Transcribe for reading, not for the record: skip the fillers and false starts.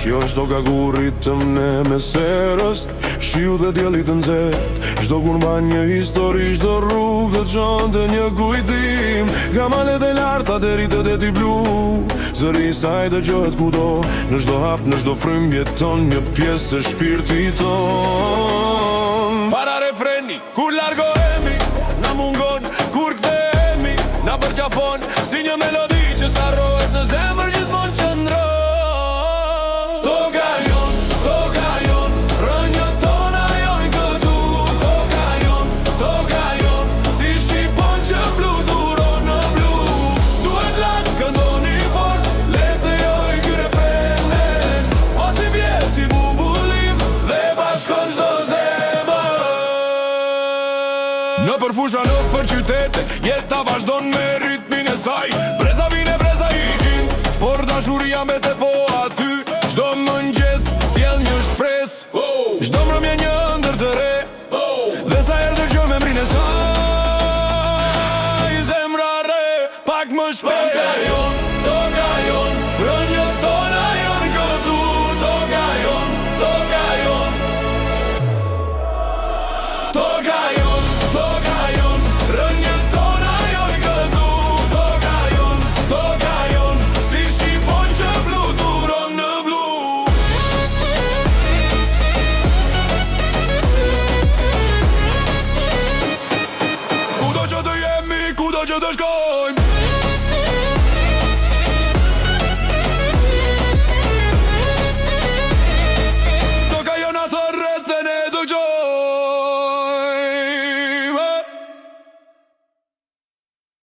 Kjo është do gagurit të mne me serës, shiu dhe djelit të nxet. Çdo kur mban një histori, çdo rrugë do çon të një kujtim. Nga malet e larta deri te deti blu, zëri i saj dëgjohet kudo. Në çdo hap, në çdo frym jeton një pjesë e shpirtit ton. Para refreni, kur largohemi, na mungon kur kthehemi, na përqafon si një melodi që sarrohet në zemër gjithmonë qëndron. Në përfusha, në për qytete, jeta vazhdon me ritmin e saj. Breza vine, breza ikin, por dashuria me